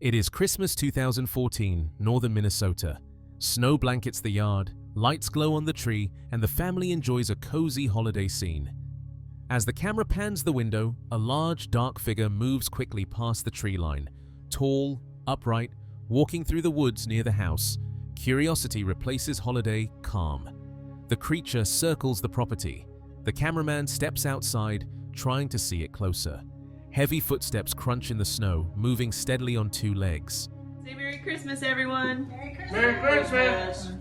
It is Christmas 2014, northern Minnesota. Snow blankets the yard, lights glow on the tree, and the family enjoys a cozy holiday scene. As the camera pans the window, a large, dark figure moves quickly past the tree line. Tall, upright, walking through the woods near the house, curiosity replaces holiday calm. The creature circles the property. The cameraman steps outside, trying to see it closer. Heavy footsteps crunch in the snow, moving steadily on two legs. Say Merry Christmas, everyone! Merry Christmas! Merry Christmas!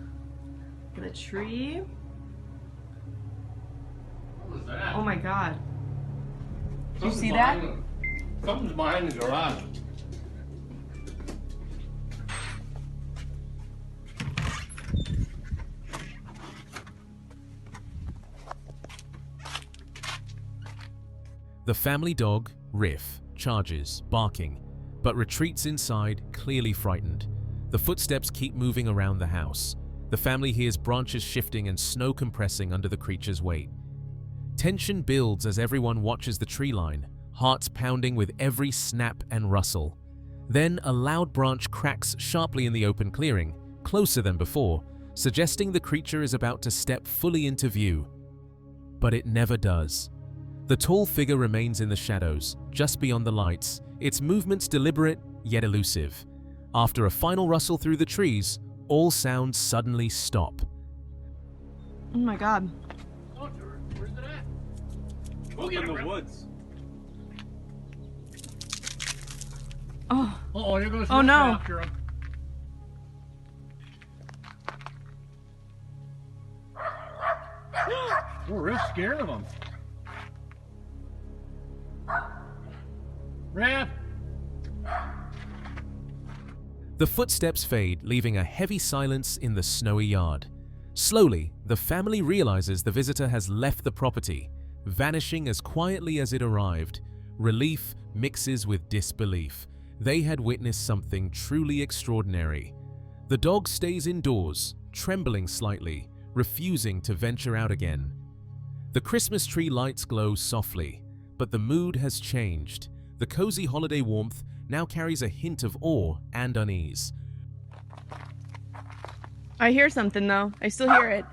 Look at the tree. What was that? Oh my god. Did you Something's see that? behind Something's behind the garage. The family dog, Riff, charges, barking, but retreats inside, clearly frightened. The footsteps keep moving around the house. The family hears branches shifting and snow compressing under the creature's weight. Tension builds as everyone watches the tree line, hearts pounding with every snap and rustle. Then a loud branch cracks sharply in the open clearing, closer than before, suggesting the creature is about to step fully into view. But it never does. The tall figure remains in the shadows, just beyond the lights, its movements deliberate yet elusive. After a final rustle through the trees, all sounds suddenly stop. Oh my god. Where's it at? Go get in it, the Rip. woods. Oh. Oh, there goes Oh, Rip no. after him. Oh, Rip's scared of him. Rip! The footsteps fade, leaving a heavy silence in the snowy yard. Slowly, the family realizes the visitor has left the property, vanishing as quietly as it arrived. Relief mixes with disbelief. They had witnessed something truly extraordinary. The dog stays indoors, trembling slightly, refusing to venture out again. The Christmas tree lights glow softly, but the mood has changed. The cozy holiday warmth now carries a hint of awe and unease. I hear something though. I still hear it.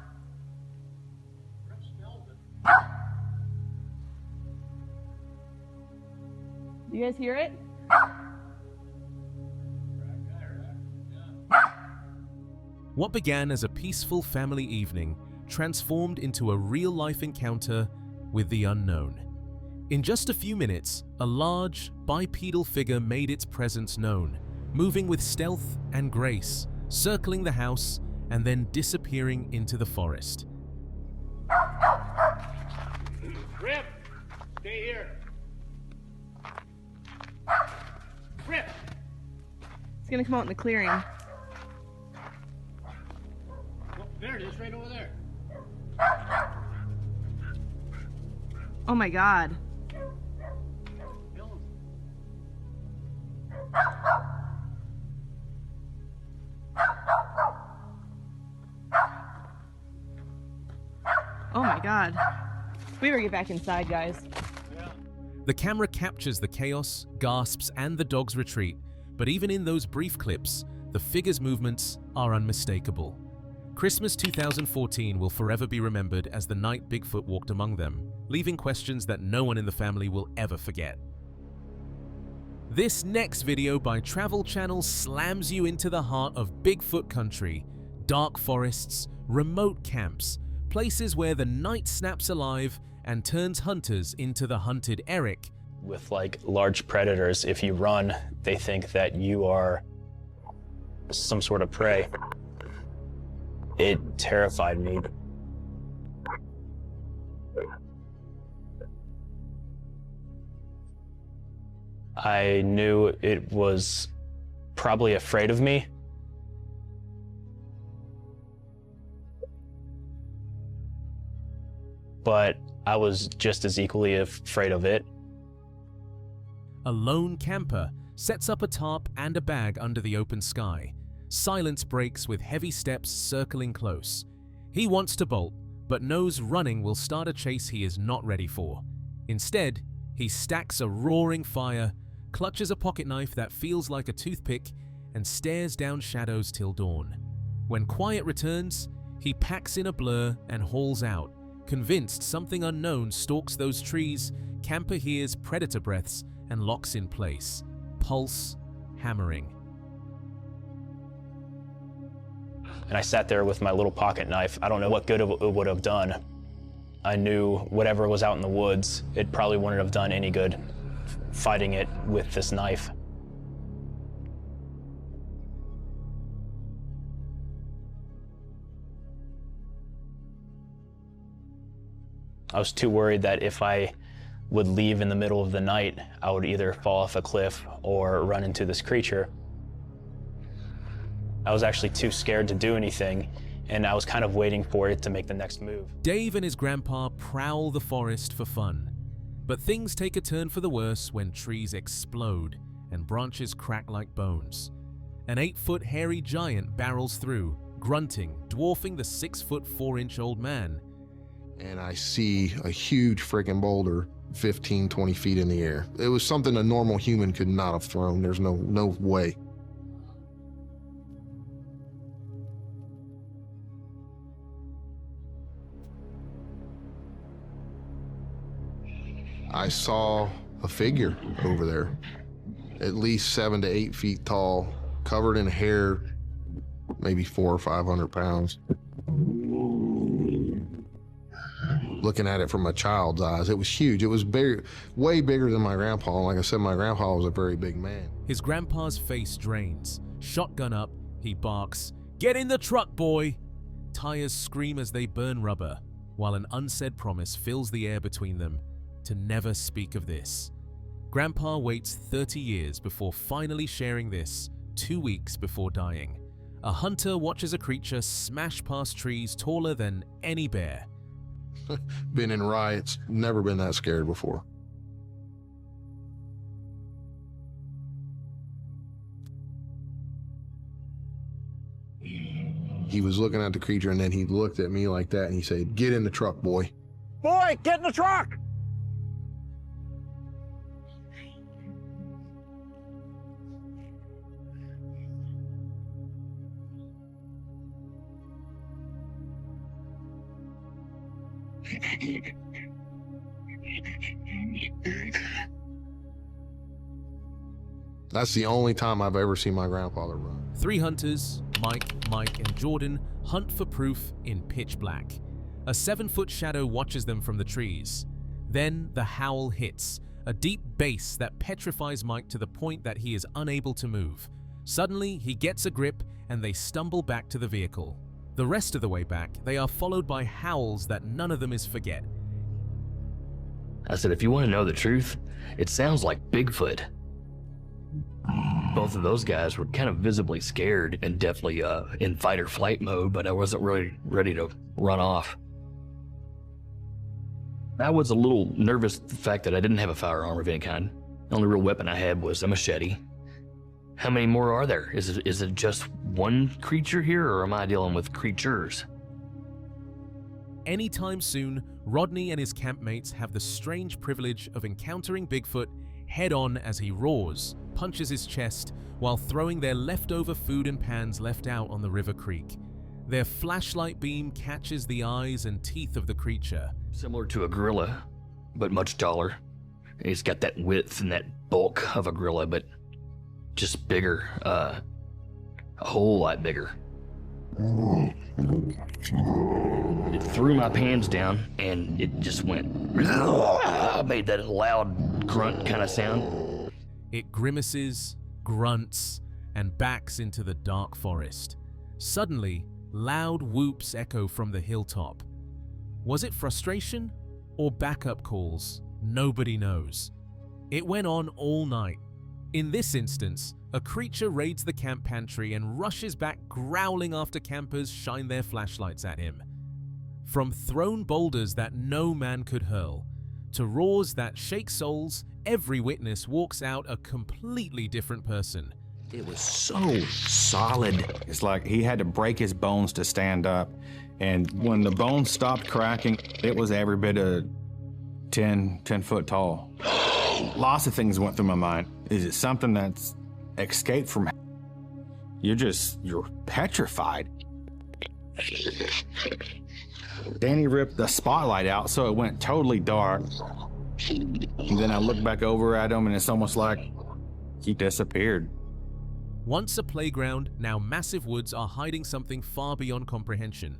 Do you guys hear it? What began as a peaceful family evening transformed into a real-life encounter with the unknown. In just a few minutes, a large, bipedal figure made its presence known, moving with stealth and grace, circling the house and then disappearing into the forest. Rip! Stay here. Rip! It's gonna come out in the clearing. Oh, there it is, right over there. Oh my god. Oh my god. We better get back inside, guys. The camera captures the chaos, gasps, and the dog's retreat, but even in those brief clips, the figure's movements are unmistakable. Christmas 2014 will forever be remembered as the night Bigfoot walked among them, leaving questions that no one in the family will ever forget. This next video by Travel Channel slams you into the heart of Bigfoot country, dark forests, remote camps, places where the night snaps alive and turns hunters into the hunted Eric. With like large predators, if you run, they think that you are some sort of prey. It terrified me. I knew it was probably afraid of me. But I was just as equally afraid of it. A lone camper sets up a tarp and a bag under the open sky. Silence breaks with heavy steps circling close. He wants to bolt, but knows running will start a chase he is not ready for. Instead, he stacks a roaring fire, clutches a pocket knife that feels like a toothpick and stares down shadows till dawn. When quiet returns, he packs in a blur and hauls out. Convinced something unknown stalks those trees, Camper hears predator breaths and locks in place, pulse hammering. And I sat there with my little pocket knife. I don't know what good it would have done. I knew whatever was out in the woods, it probably wouldn't have done any good fighting it with this knife. I was too worried that if I would leave in the middle of the night, I would either fall off a cliff or run into this creature. I was actually too scared to do anything, and I was kind of waiting for it to make the next move. Dave and his grandpa prowl the forest for fun, but things take a turn for the worse when trees explode and branches crack like bones. An 8-foot hairy giant barrels through, grunting, dwarfing the 6'4" old man. And I see a huge freaking boulder 15, 20 feet in the air. It was something a normal human could not have thrown. There's no way. I saw a figure over there, at least 7 to 8 feet tall, covered in hair, maybe 400 or 500 pounds. Looking at it from a child's eyes, it was huge. It was big, way bigger than my grandpa. And like I said, my grandpa was a very big man. His grandpa's face drains. Shotgun up, he barks, "Get in the truck, boy!" Tires scream as they burn rubber, while an unsaid promise fills the air between them to never speak of this. Grandpa waits 30 years before finally sharing this 2 weeks before dying. A hunter watches a creature smash past trees taller than any bear. Been in riots, never been that scared before. He was looking at the creature and then he looked at me like that and he said, "Get in the truck, boy." Boy, get in the truck! That's the only time I've ever seen my grandfather run. 3 hunters, Mike, and Jordan, hunt for proof in pitch black. A 7-foot shadow watches them from the trees. Then the howl hits, a deep bass that petrifies Mike to the point that he is unable to move. Suddenly, he gets a grip and they stumble back to the vehicle. The rest of the way back, they are followed by howls that none of them is forget. I said, if you want to know the truth, it sounds like Bigfoot. Both of those guys were kind of visibly scared and definitely in fight or flight mode, but I wasn't really ready to run off. I was a little nervous the fact that I didn't have a firearm of any kind. The only real weapon I had was a machete. How many more are there? Is it just one creature here, or am I dealing with creatures? Anytime soon, Rodney and his campmates have the strange privilege of encountering Bigfoot head-on as he roars, punches his chest, while throwing their leftover food and pans left out on the river creek. Their flashlight beam catches the eyes and teeth of the creature. Similar to a gorilla, but much taller. He's got that width and that bulk of a gorilla, but just bigger, a whole lot bigger. It threw my pans down and it just went, made that loud grunt kind of sound. It grimaces, grunts, and backs into the dark forest. Suddenly, loud whoops echo from the hilltop. Was it frustration or backup calls? Nobody knows. It went on all night. In this instance, a creature raids the camp pantry and rushes back growling after campers shine their flashlights at him. From thrown boulders that no man could hurl, to roars that shake souls, every witness walks out a completely different person. It was so solid. It's like he had to break his bones to stand up. And when the bones stopped cracking, it was every bit of 10 foot tall. Lots of things went through my mind. Is it something that's escaped from? You're petrified. Danny ripped the spotlight out so it went totally dark. And then I look back over at him and it's almost like he disappeared. Once a playground, now massive woods are hiding something far beyond comprehension.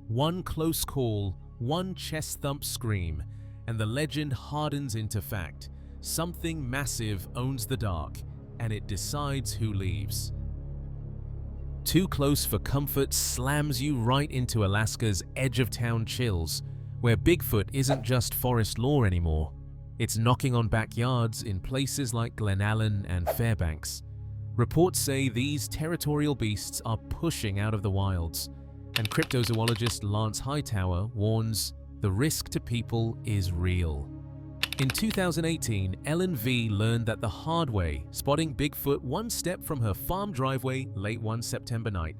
One close call, one chest thump scream, and the legend hardens into fact. Something massive owns the dark, and it decides who leaves. Too Close for Comfort slams you right into Alaska's edge-of-town chills, where Bigfoot isn't just forest lore anymore. It's knocking on backyards in places like Glen Allen and Fairbanks. Reports say these territorial beasts are pushing out of the wilds, and cryptozoologist Lance Hightower warns the risk to people is real. In 2018, Ellen V learned that the hard way, spotting Bigfoot one step from her farm driveway late one September night.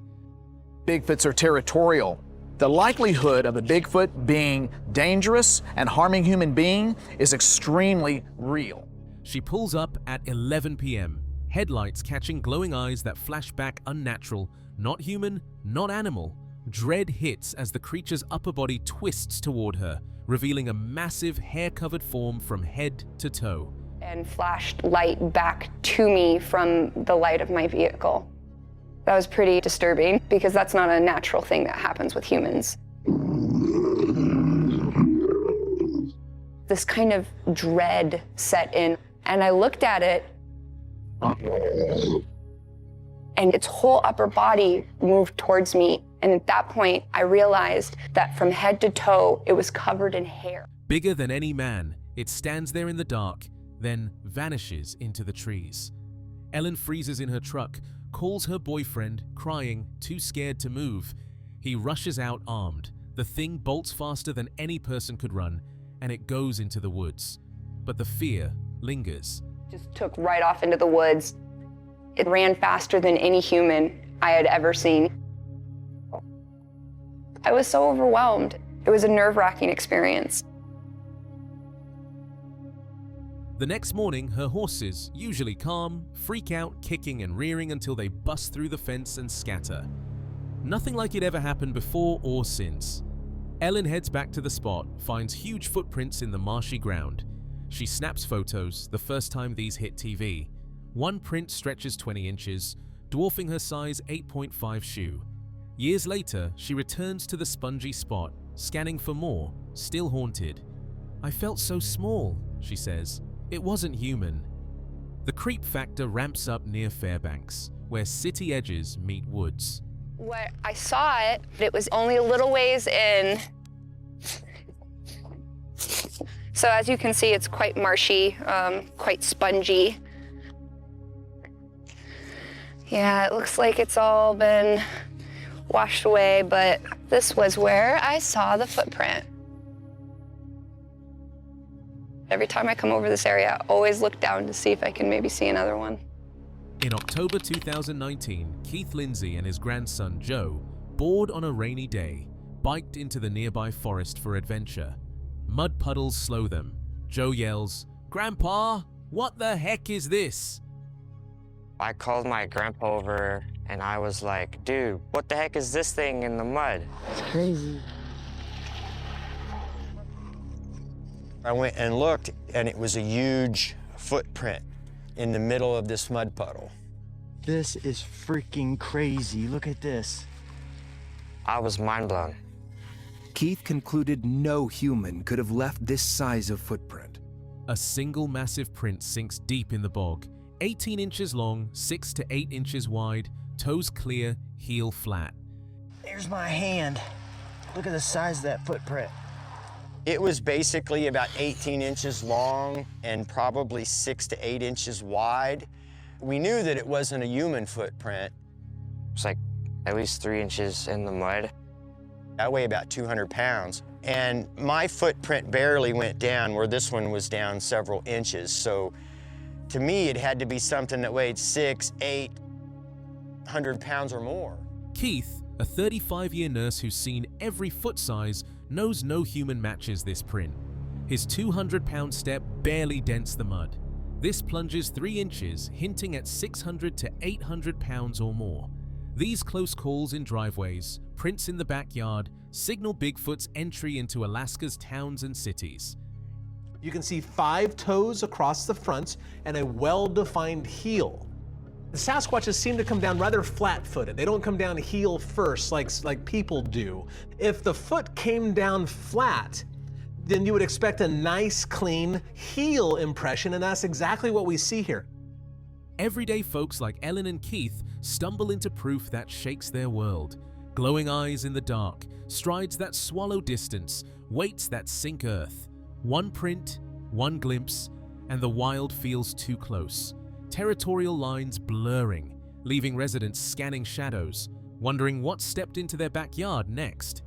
Bigfoots are territorial. The likelihood of a Bigfoot being dangerous and harming human being is extremely real. She pulls up at 11 p.m., headlights catching glowing eyes that flash back unnatural, not human, not animal. Dread hits as the creature's upper body twists toward her, revealing a massive hair-covered form from head to toe. And flashed light back to me from the light of my vehicle. That was pretty disturbing because that's not a natural thing that happens with humans. This kind of dread set in, and I looked at it, and its whole upper body moved towards me. And at that point, I realized that from head to toe, it was covered in hair. Bigger than any man, it stands there in the dark, then vanishes into the trees. Ellen freezes in her truck, calls her boyfriend, crying, too scared to move. He rushes out armed. The thing bolts faster than any person could run, and it goes into the woods. But the fear lingers. Just took right off into the woods. It ran faster than any human I had ever seen. I was so overwhelmed. It was a nerve-wracking experience. The next morning, her horses, usually calm, freak out, kicking and rearing until they bust through the fence and scatter. Nothing like it ever happened before or since. Ellen heads back to the spot, finds huge footprints in the marshy ground. She snaps photos, the first time these hit TV. One print stretches 20 inches, dwarfing her size 8.5 shoe. Years later, she returns to the spongy spot, scanning for more, still haunted. I felt so small, she says. It wasn't human. The creep factor ramps up near Fairbanks, where city edges meet woods. When I saw it, it was only a little ways in. So as you can see, it's quite marshy, quite spongy. Yeah, it looks like it's all been washed away, but this was where I saw the footprint. Every time I come over this area, I always look down to see if I can maybe see another one. In October 2019, Keith Lindsay and his grandson Joe, bored on a rainy day, biked into the nearby forest for adventure. Mud puddles slow them. Joe yells, "Grandpa, what the heck is this?" I called my grandpa over and I was like, "Dude, what the heck is this thing in the mud?" It's crazy. I went and looked, and it was a huge footprint in the middle of this mud puddle. This is freaking crazy. Look at this. I was mind blown. Keith concluded no human could have left this size of footprint. A single massive print sinks deep in the bog, 18 inches long, 6 to 8 inches wide, toes clear, heel flat. There's my hand. Look at the size of that footprint. It was basically about 18 inches long and probably 6 to 8 inches wide. We knew that it wasn't a human footprint. It's like at least 3 inches in the mud. I weigh about 200 pounds, and my footprint barely went down where this one was down several inches. So to me, it had to be something that weighed 6, 800 pounds or more. Keith, a 35-year nurse who's seen every foot size, knows no human matches this print. His 200-pound step barely dents the mud. This plunges 3 inches, hinting at 600 to 800 pounds or more. These close calls in driveways, prints in the backyard, signal Bigfoot's entry into Alaska's towns and cities. You can see 5 toes across the front and a well-defined heel. The Sasquatches seem to come down rather flat-footed. They don't come down heel first like people do. If the foot came down flat, then you would expect a nice, clean heel impression, and that's exactly what we see here. Everyday folks like Ellen and Keith stumble into proof that shakes their world. Glowing eyes in the dark, strides that swallow distance, weights that sink earth. One print, one glimpse, and the wild feels too close. Territorial lines blurring, leaving residents scanning shadows, wondering what stepped into their backyard next.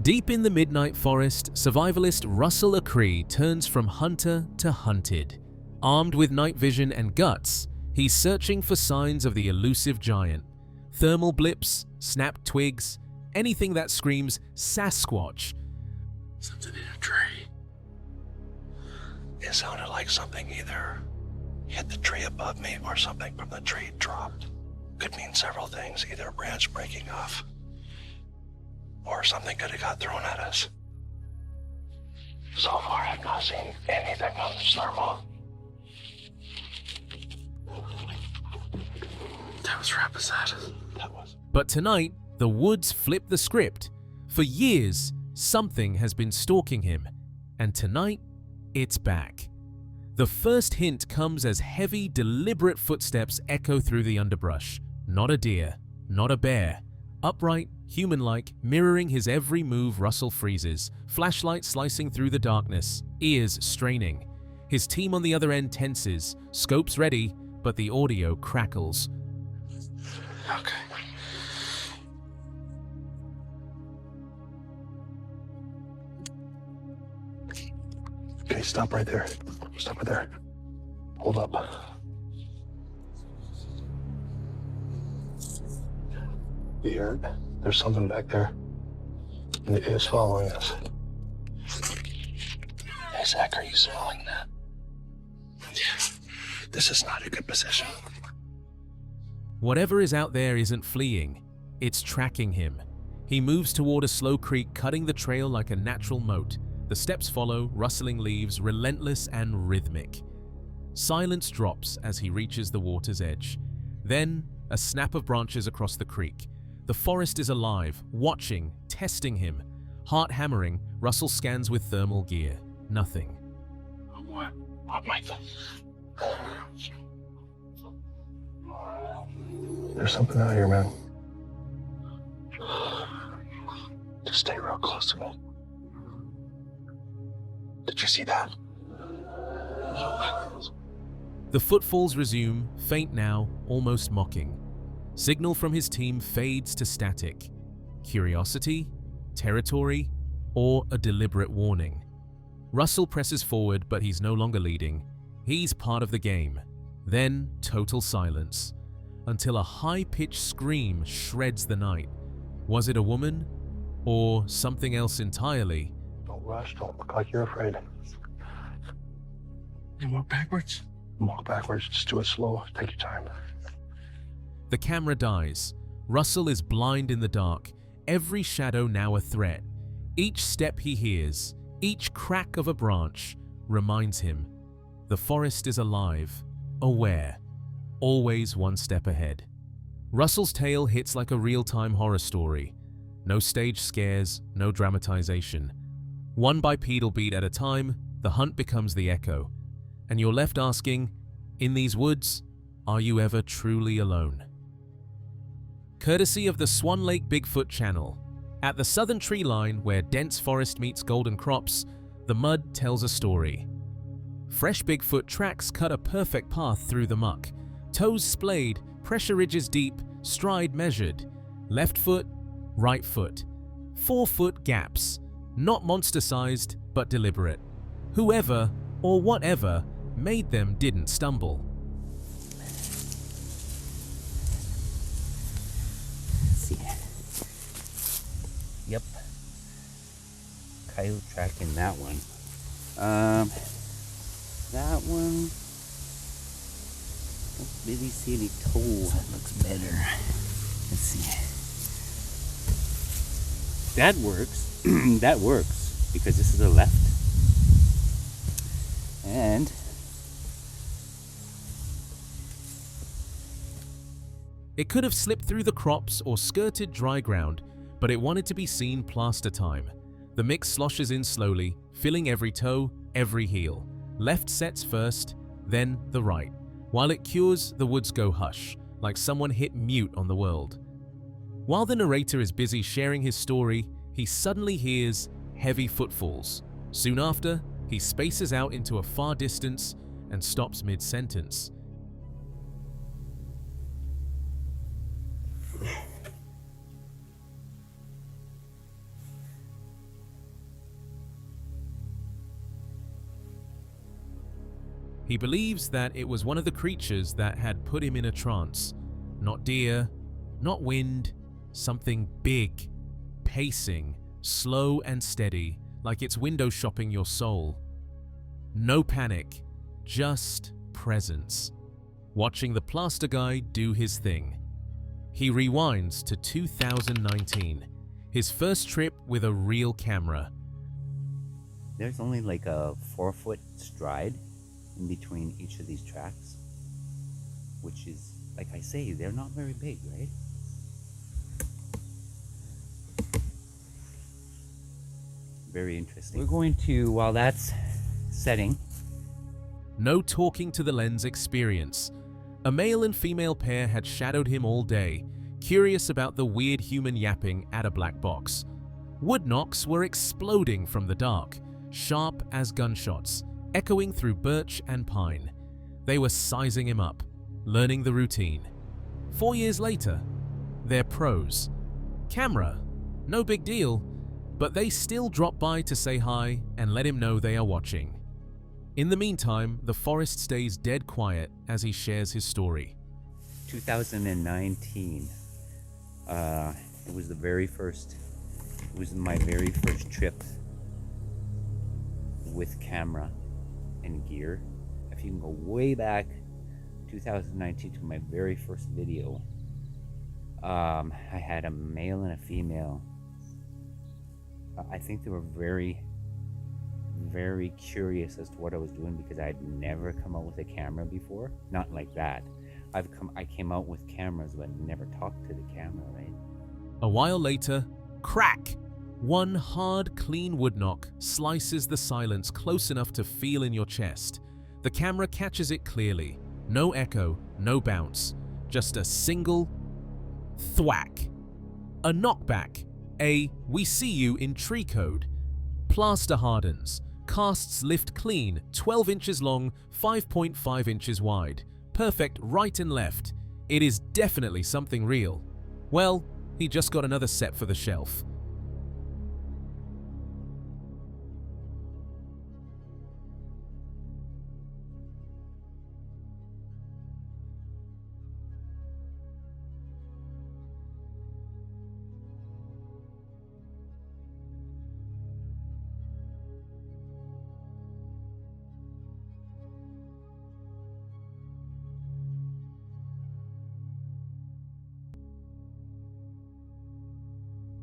Deep in the midnight forest, survivalist Russell Acree turns from hunter to hunted. Armed with night vision and guts, he's searching for signs of the elusive giant. Thermal blips, snapped twigs, anything that screams Sasquatch. Something in a tree. It sounded like something either hit the tree above me or something from the tree dropped. Could mean several things, either a branch breaking off or something could have got thrown at us. So far, I've not seen anything on this thermal. That was Rapisat. That was. But tonight, the woods flip the script. For years, something has been stalking him, and tonight, it's back. The first hint comes as heavy, deliberate footsteps echo through the underbrush. Not a deer, not a bear. Upright, human-like, mirroring his every move, Russell freezes, flashlight slicing through the darkness, ears straining. His team on the other end tenses, scopes ready, but the audio crackles. Okay. Okay, stop right there. Stop right there. Hold up. You hear it? There's something back there. And it is following us. Hey, Zach, are you smelling that? Yeah. This is not a good position. Whatever is out there isn't fleeing. It's tracking him. He moves toward a slow creek, cutting the trail like a natural moat. The steps follow, rustling leaves, relentless and rhythmic. Silence drops as he reaches the water's edge. Then, a snap of branches across the creek. The forest is alive, watching, testing him. Heart hammering, Russell scans with thermal gear. Nothing. What? What, Mike? There's something out here, man. Just stay real close to me. Did you see that? The footfalls resume, faint now, almost mocking. Signal from his team fades to static. Curiosity, territory, or a deliberate warning. Russell presses forward, but he's no longer leading. He's part of the game. Then total silence, until a high-pitched scream shreds the night. Was it a woman, or something else entirely? Don't rush, don't look like you're afraid. You walk backwards? Walk backwards, just do it slow, take your time. The camera dies. Russell is blind in the dark, every shadow now a threat. Each step he hears, each crack of a branch, reminds him. The forest is alive, aware, always one step ahead. Russell's tale hits like a real-time horror story. No stage scares, no dramatization. One bipedal beat at a time, the hunt becomes the echo. And you're left asking, in these woods, are you ever truly alone? Courtesy of the Swan Lake Bigfoot channel. At the southern tree line where dense forest meets golden crops, the mud tells a story. Fresh Bigfoot tracks cut a perfect path through the muck. Toes splayed, pressure ridges deep, stride measured. Left foot, right foot. 4-foot gaps. Not monster-sized, but deliberate. Whoever, or whatever, made them didn't stumble. Yep. Coyote tracking that one. That one, don't really see any toe. That looks better. Let's see. That works. That works because this is the left. And it could have slipped through the crops or skirted dry ground, but it wanted to be seen plaster time. The mix sloshes in slowly, filling every toe, every heel. Left sets first, then the right. While it cures, the woods go hush, like someone hit mute on the world. While the narrator is busy sharing his story, he suddenly hears heavy footfalls. Soon after, he spaces out into a far distance and stops mid-sentence. He believes that it was one of the creatures that had put him in a trance. Not deer, not wind, something big, pacing, slow and steady, like it's window shopping your soul. No panic, just presence. Watching the plaster guy do his thing. He rewinds to 2019, his first trip with a real camera. there's only like a 4-foot stride in between each of these tracks, which is, like I say, they're not very big, right? Very interesting. We're going to, while that's setting. No talking to the lens experience. A male and female pair had shadowed him all day, curious about the weird human yapping at a black box. Wood knocks were exploding from the dark, sharp as gunshots, echoing through birch and pine. They were sizing him up, learning the routine. 4 years later, they're pros. Camera, no big deal, but they still drop by to say hi and let him know they are watching. In the meantime, the forest stays dead quiet as he shares his story. 2019. It was my very first trip with camera and gear. If you can go way back, 2019 to my very first video, I had a male and a female. I think they were very, very curious as to what I was doing because I had never come out with a camera before. Not like that. I came out with cameras, but never talked to the camera, right? A while later, crack! One hard, clean wood knock slices the silence close enough to feel in your chest. The camera catches it clearly. No echo, no bounce. Just a single thwack. A knockback. A "we see you" in tree code. Plaster hardens. Casts lift clean, 12 inches long, 5.5 inches wide. Perfect right and left. It is definitely something real. Well, he just got another set for the shelf.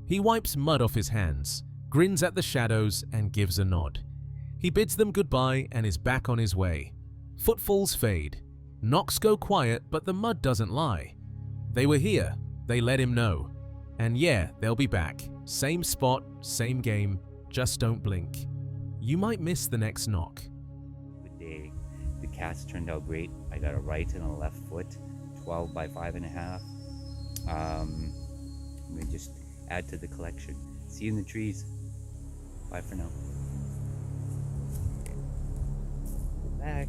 He wipes mud off his hands, grins at the shadows, and gives a nod. He bids them goodbye and is back on his way. Footfalls fade. Knocks go quiet, but the mud doesn't lie. They were here. They let him know. And yeah, they'll be back. Same spot, same game, just don't blink. You might miss the next knock. Good day. The cast turned out great. I got a right and a left foot, 12 by 5.5. I'm gonna just add to the collection. See you in the trees. Bye for now. Back.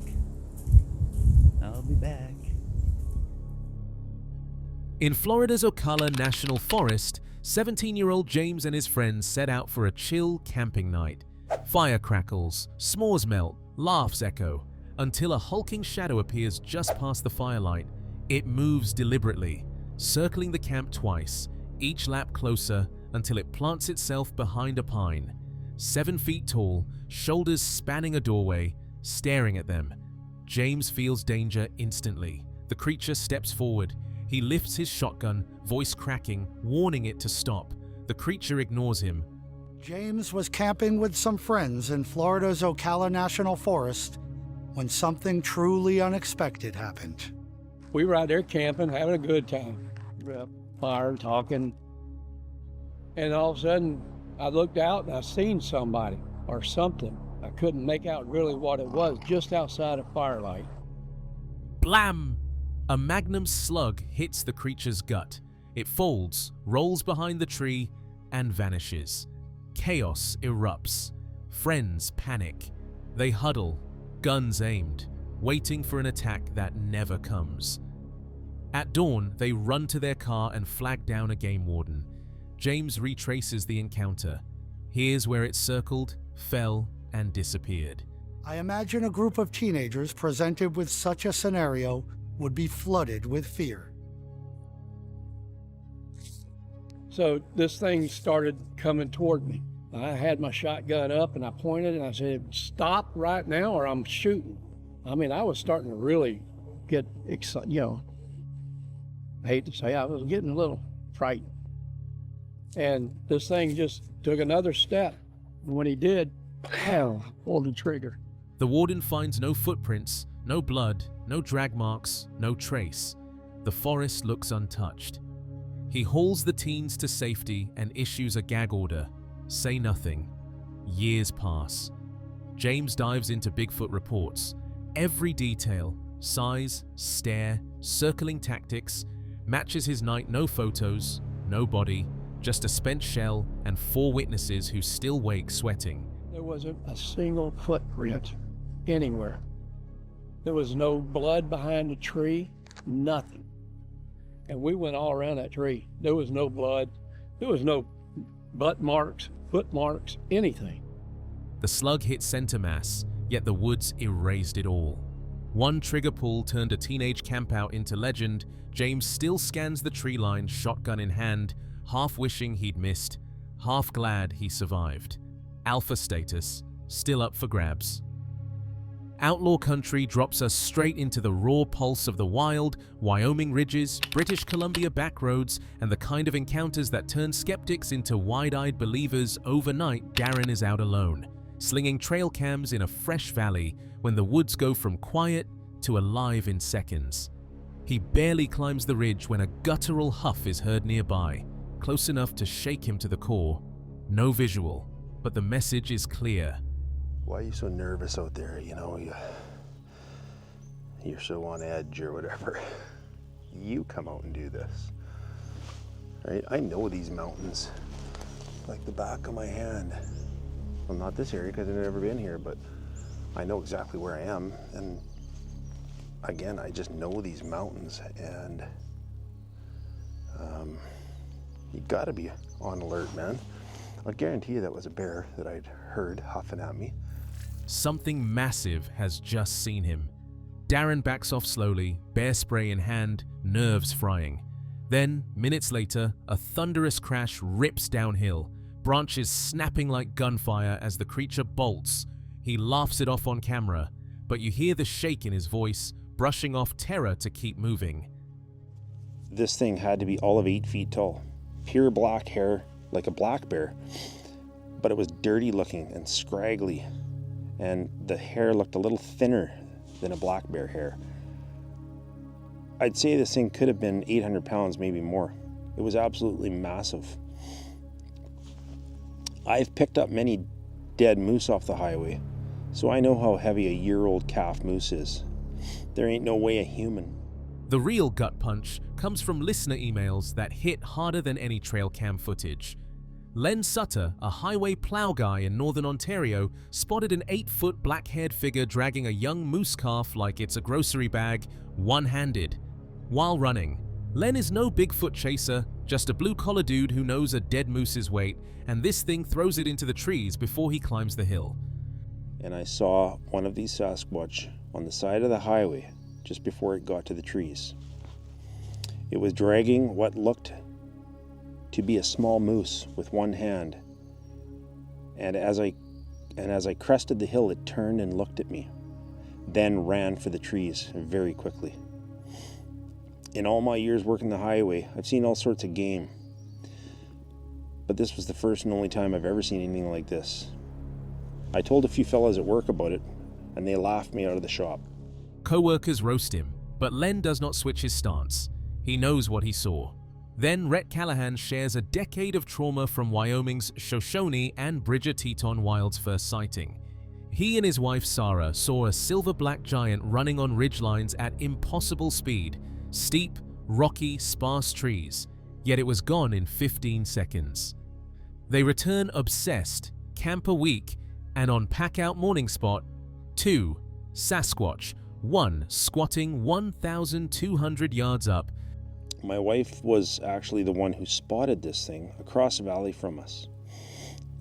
I'll be back. In Florida's Ocala National Forest, 17-year-old James and his friends set out for a chill camping night. Fire crackles, s'mores melt, laughs echo, until a hulking shadow appears just past the firelight. It moves deliberately, circling the camp twice, each lap closer until it plants itself behind a pine. 7 feet tall, shoulders spanning a doorway, staring at them. James feels danger instantly. The creature steps forward. He lifts his shotgun, voice cracking, warning it to stop. The creature ignores him. James was camping with some friends in Florida's Ocala National Forest when something truly unexpected happened. We were out there camping, having a good time. Fire, talking. And all of a sudden, I looked out and I seen somebody or something. I couldn't make out really what it was, just outside of firelight. Blam! A magnum slug hits the creature's gut. It folds, rolls behind the tree, and vanishes. Chaos erupts. Friends panic. They huddle, guns aimed, waiting for an attack that never comes. At dawn, they run to their car and flag down a game warden. James retraces the encounter. Here's where it circled, fell, and disappeared. I imagine a group of teenagers presented with such a scenario would be flooded with fear. So this thing started coming toward me. I had my shotgun up and I pointed and I said, "Stop right now or I'm shooting." I mean, I was starting to really get excited, I hate to say, I was getting a little frightened. And this thing just took another step. And when he did, pow, pulled the trigger. The warden finds no footprints, no blood, no drag marks, no trace. The forest looks untouched. He hauls the teens to safety and issues a gag order. Say nothing. Years pass. James dives into Bigfoot reports. Every detail, size, stare, circling tactics, matches his night. No photos, no body, just a spent shell and 4 witnesses who still wake sweating. There wasn't a single footprint anywhere. There was no blood behind the tree, nothing. And we went all around that tree. There was no blood. There was no butt marks, foot marks, anything. The slug hit center mass, yet the woods erased it all. One trigger pull turned a teenage campout into legend. James still scans the tree line, shotgun in hand, half wishing he'd missed, half glad he survived. Alpha status, still up for grabs. Outlaw Country drops us straight into the raw pulse of the wild, Wyoming ridges, British Columbia backroads, and the kind of encounters that turn skeptics into wide-eyed believers. Overnight, Darren is out alone, slinging trail cams in a fresh valley when the woods go from quiet to alive in seconds. He barely climbs the ridge when a guttural huff is heard nearby, close enough to shake him to the core. No visual, but the message is clear. Why are you so nervous out there? You're so on edge or whatever. You come out and do this, right? I know these mountains like the back of my hand. Well, not this area because I've never been here, but I know exactly where I am. And again, I just know these mountains, and you gotta be on alert, man. I'll guarantee you that was a bear that I'd heard huffing at me. Something massive has just seen him. Darren backs off slowly, bear spray in hand, nerves frying. Then, minutes later, a thunderous crash rips downhill, branches snapping like gunfire as the creature bolts. He laughs it off on camera, but you hear the shake in his voice, brushing off terror to keep moving. This thing had to be all of 8 feet tall. Pure black hair, like a black bear. But it was dirty looking and scraggly, and the hair looked a little thinner than a black bear hair. I'd say this thing could have been 800 pounds, maybe more. It was absolutely massive. I've picked up many dead moose off the highway, so I know how heavy a year-old calf moose is. There ain't no way a human. The real gut punch comes from listener emails that hit harder than any trail cam footage. Len Sutter, a highway plow guy in northern Ontario, spotted an 8-foot black-haired figure dragging a young moose calf like it's a grocery bag, one-handed. While running, Len is no Bigfoot chaser, just a blue-collar dude who knows a dead moose's weight, and this thing throws it into the trees before he climbs the hill. And I saw one of these Sasquatch on the side of the highway just before it got to the trees. It was dragging what looked to be a small moose with one hand. And as I crested the hill, it turned and looked at me. then ran for the trees very quickly. In all my years working the highway, I've seen all sorts of game, but this was the first and only time I've ever seen anything like this. I told a few fellas at work about it, and they laughed me out of the shop. Co-workers roast him, but Len does not switch his stance. He knows what he saw. Then Rhett Callahan shares a decade of trauma from Wyoming's Shoshone and Bridger Teton Wild's first sighting. He and his wife Sarah saw a silver-black giant running on ridgelines at impossible speed, steep, rocky, sparse trees, yet it was gone in 15 seconds. They return obsessed, camp a week, and on pack-out morning spot, 2, Sasquatch, 1 squatting 1,200 yards up. My wife was actually the one who spotted this thing across the valley from us.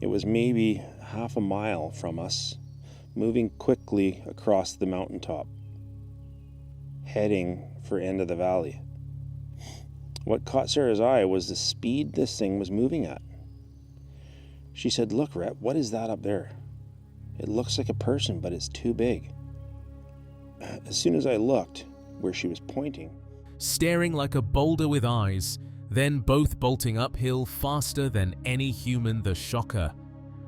It was maybe half a mile from us, moving quickly across the mountaintop, heading for end of the valley. What caught Sarah's eye was the speed this thing was moving at. She said, "Look, Rhett, what is that up there? It looks like a person, but it's too big." As soon as I looked where she was pointing, staring like a boulder with eyes, then both bolting uphill faster than any human, the shocker.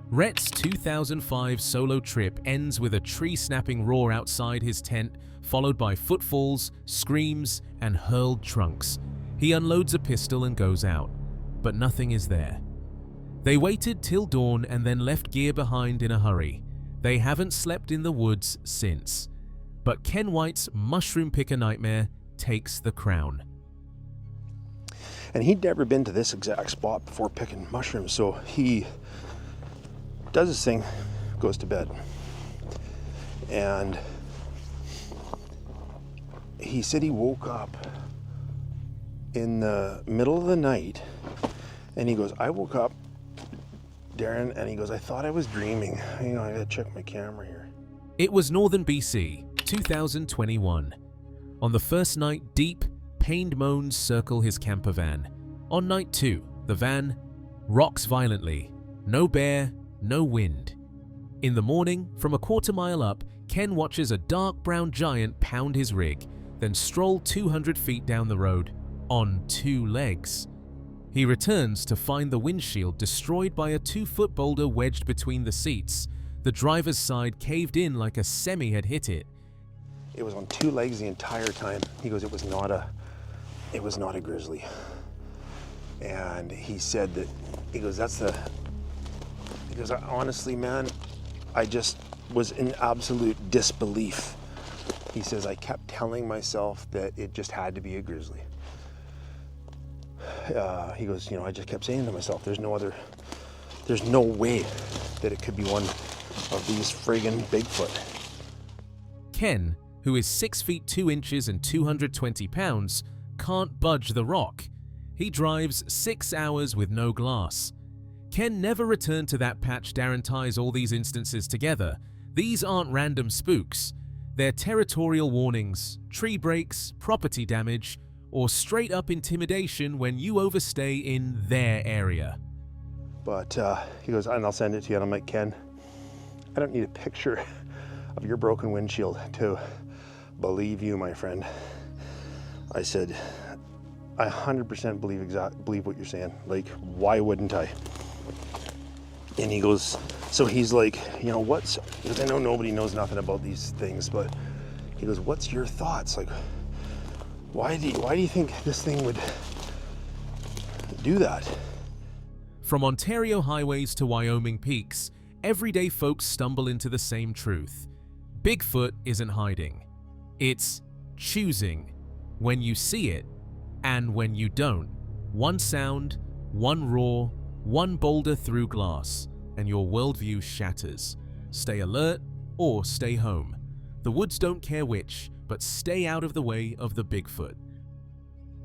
Rhett's 2005 solo trip ends with a tree-snapping roar outside his tent, followed by footfalls, screams, and hurled trunks. He unloads a pistol and goes out, but nothing is there. They waited till dawn and then left gear behind in a hurry. They haven't slept in the woods since. But Ken White's mushroom picker nightmare takes the crown. and he'd never been to this exact spot before picking mushrooms, so he does his thing, goes to bed. And he said he woke up in the middle of the night, and he goes, I woke up, Darren, and he goes, I thought I was dreaming. Hang on, I gotta check my camera here. It was Northern BC, 2021. On the first night, deep, pained moans circle his camper van. On night 2, the van rocks violently. No bear, no wind. In the morning, from a quarter-mile up, Ken watches a dark brown giant pound his rig, then stroll 200 feet down the road on 2 legs. He returns to find the windshield destroyed by a 2-foot boulder wedged between the seats. The driver's side caved in like a semi had hit it. It was on 2 legs the entire time. He goes, it was not a grizzly. And he said that, he goes, honestly, man, I just was in absolute disbelief. He says, I kept telling myself that it just had to be a grizzly. He goes, I just kept saying to myself, there's no way that it could be one of these friggin' Bigfoot. Ken, who is 6 feet 2 inches and 220 pounds, can't budge the rock. He drives 6 hours with no glass. Ken never returned to that patch. Darren ties all these instances together. These aren't random spooks. They're territorial warnings, tree breaks, property damage, or straight-up intimidation when you overstay in their area. But he goes, and I'll send it to you. And I'm like, Ken, I don't need a picture of your broken windshield to believe you, my friend. I said, I 100% believe what you're saying. Like, why wouldn't I? And he goes, so he's like, what's, because I know nobody knows nothing about these things, but he goes, what's your thoughts? Like, why do you think this thing would do that? From Ontario highways to Wyoming peaks, everyday folks stumble into the same truth. Bigfoot isn't hiding. It's choosing when you see it and when you don't. One sound, one roar, one boulder through glass, and your worldview shatters. Stay alert or stay home. The woods don't care which, but stay out of the way of the Bigfoot.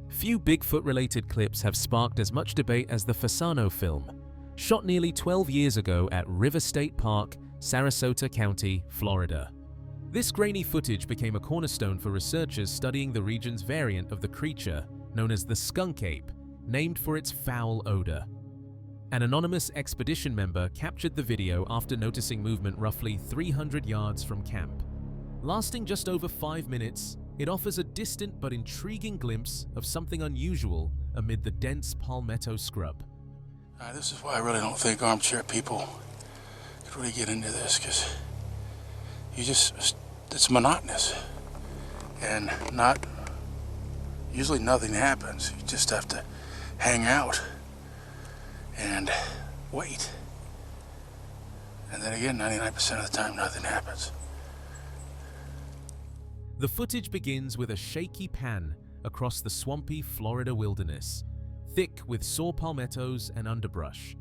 Few Bigfoot-related clips have sparked as much debate as the Fasano film, shot nearly 12 years ago at River State Park, Sarasota County, Florida. This grainy footage became a cornerstone for researchers studying the region's variant of the creature, known as the skunk ape, named for its foul odor. An anonymous expedition member captured the video after noticing movement roughly 300 yards from camp. Lasting just over 5 minutes, it offers a distant but intriguing glimpse of something unusual amid the dense palmetto scrub. This is why I really don't think armchair people could really get into this, because it's monotonous. And usually nothing happens. You just have to hang out and wait. And then again, 99% of the time, nothing happens. The footage begins with a shaky pan across the swampy Florida wilderness, thick with saw palmettos and underbrush.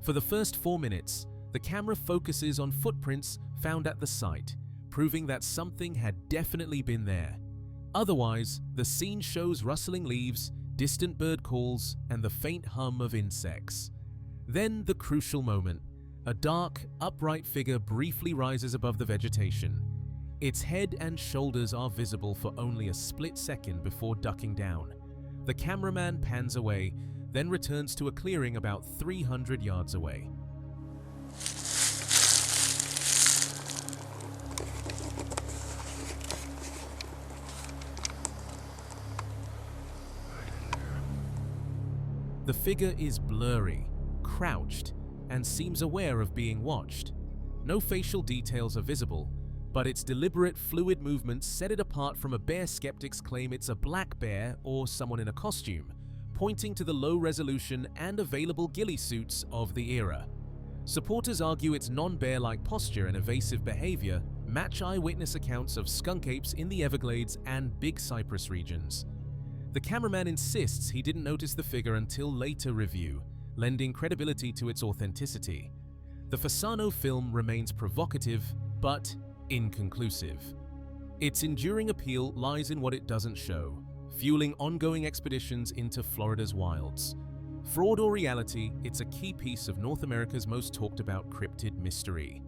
For the first 4 minutes, the camera focuses on footprints found at the site, proving that something had definitely been there. Otherwise, the scene shows rustling leaves, distant bird calls, and the faint hum of insects. Then the crucial moment. A dark, upright figure briefly rises above the vegetation. Its head and shoulders are visible for only a split second before ducking down. The cameraman pans away, then returns to a clearing about 300 yards away. The figure is blurry, crouched, and seems aware of being watched. No facial details are visible, but its deliberate fluid movements set it apart from a bear skeptic's claim it's a black bear or someone in a costume, pointing to the low resolution and available ghillie suits of the era. Supporters argue its non-bear-like posture and evasive behavior match eyewitness accounts of skunk apes in the Everglades and Big Cypress regions. The cameraman insists he didn't notice the figure until later review, lending credibility to its authenticity. The Fasano film remains provocative, but inconclusive. Its enduring appeal lies in what it doesn't show, fueling ongoing expeditions into Florida's wilds. Fraud or reality, it's a key piece of North America's most talked about cryptid mystery.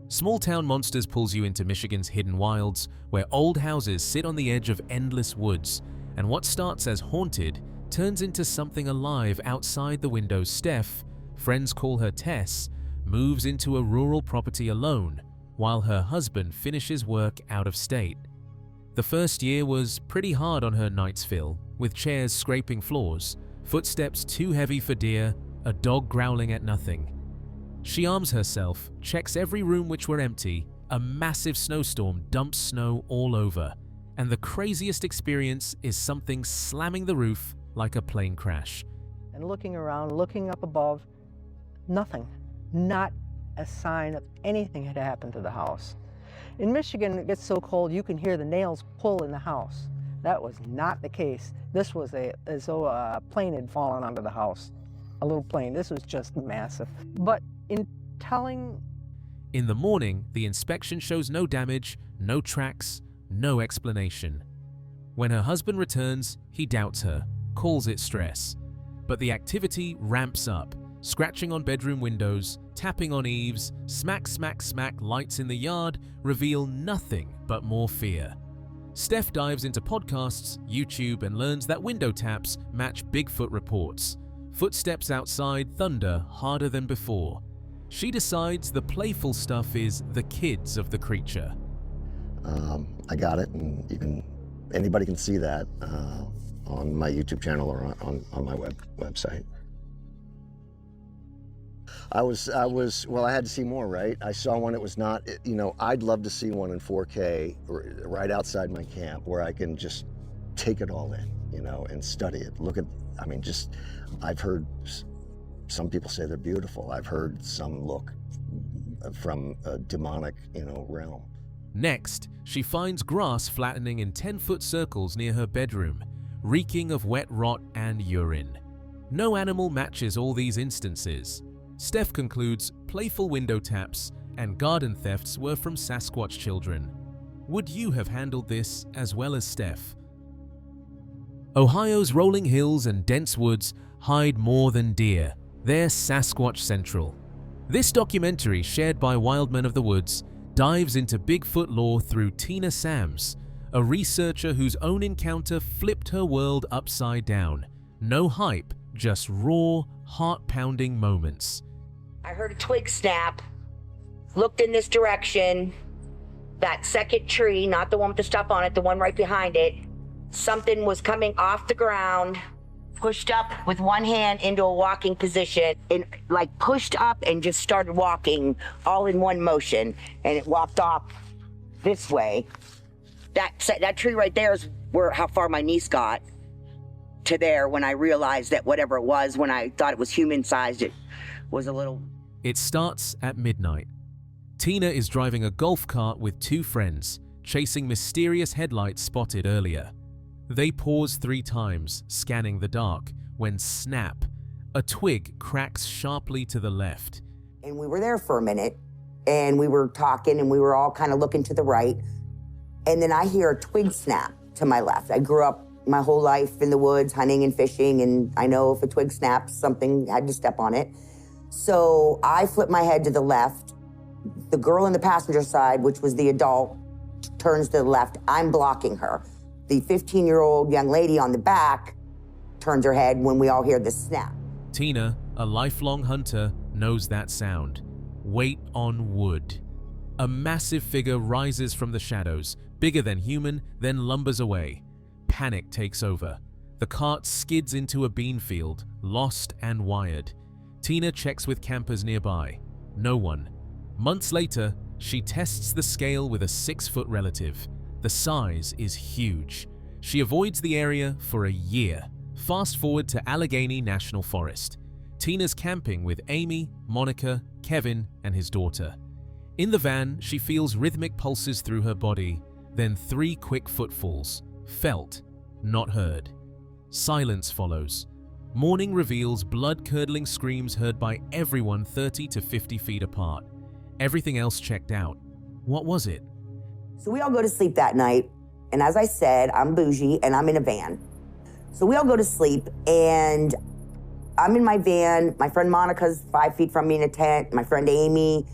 Small Town Monsters pulls you into Michigan's hidden wilds, where old houses sit on the edge of endless woods, and what starts as haunted turns into something alive outside the window. Steph, friends call her Tess, moves into a rural property alone, while her husband finishes work out of state. The first year was pretty hard on her night's fill, with chairs scraping floors, footsteps too heavy for deer, a dog growling at nothing. She arms herself, checks every room which were empty, a massive snowstorm dumps snow all over, and the craziest experience is something slamming the roof like a plane crash. And looking around, looking up above, nothing. Not a sign of anything had happened to the house. In Michigan, it gets so cold you can hear the nails pull in the house. That was not the case. This was as though a plane had fallen onto the house. A little plane. This was just massive. But in the morning, the inspection shows no damage, no tracks, no explanation. When her husband returns, he doubts her, calls it stress. But the activity ramps up, scratching on bedroom windows, tapping on eaves, smack, smack, smack lights in the yard reveal nothing but more fear. Steph dives into podcasts, YouTube, and learns that window taps match Bigfoot reports. Footsteps outside thunder harder than before. She decides the playful stuff is the kids of the creature. I got it, and anybody can see that on my YouTube channel or on my website. I had to see more, right? I saw one that was not, I'd love to see one in 4K right outside my camp where I can just take it all in, and study it. I've heard some people say they're beautiful. I've heard some look from a demonic, realm. Next, she finds grass flattening in 10-foot circles near her bedroom, reeking of wet rot and urine. No animal matches all these instances. Steph concludes playful window taps and garden thefts were from Sasquatch children. Would you have handled this as well as Steph? Ohio's rolling hills and dense woods hide more than deer. They're Sasquatch Central. This documentary, shared by Wildmen of the Woods, dives into Bigfoot lore through Tina Sams, a researcher whose own encounter flipped her world upside down. No hype, just raw, heart-pounding moments. I heard a twig snap, looked in this direction, that second tree, not the one with the stuff on it, the one right behind it, something was coming off the ground, pushed up with one hand into a walking position, and like pushed up and just started walking all in one motion, and it walked off this way. That tree right there is how far my niece got to there when I realized that whatever it was, when I thought it was human-sized, it was a little... It starts at midnight. Tina is driving a golf cart with two friends, chasing mysterious headlights spotted earlier. They pause 3 times, scanning the dark, when snap, a twig cracks sharply to the left. And we were there for a minute, and we were talking, and we were all kind of looking to the right, and then I hear a twig snap to my left. I grew up my whole life in the woods, hunting and fishing, and I know if a twig snaps, something had to step on it. So I flipped my head to the left. The girl in the passenger side, which was the adult, turns to the left. I'm blocking her. The 15-year-old young lady on the back turns her head when we all hear the snap. Tina, a lifelong hunter, knows that sound. Weight on wood. A massive figure rises from the shadows, bigger than human, then lumbers away. Panic takes over. The cart skids into a bean field, lost and wired. Tina checks with campers nearby. No one. Months later, she tests the scale with a 6-foot relative. The size is huge. She avoids the area for a year. Fast forward to Allegheny National Forest. Tina's camping with Amy, Monica, Kevin, and his daughter. In the van, she feels rhythmic pulses through her body, then 3 quick footfalls. Felt, not heard. Silence follows. Morning reveals blood-curdling screams heard by everyone 30 to 50 feet apart. Everything else checked out. What was it? So we all go to sleep that night, and as I said, I'm bougie and I'm in a van. So we all go to sleep, and I'm in my van. My friend Monica's 5 feet from me in a tent. My friend Amy,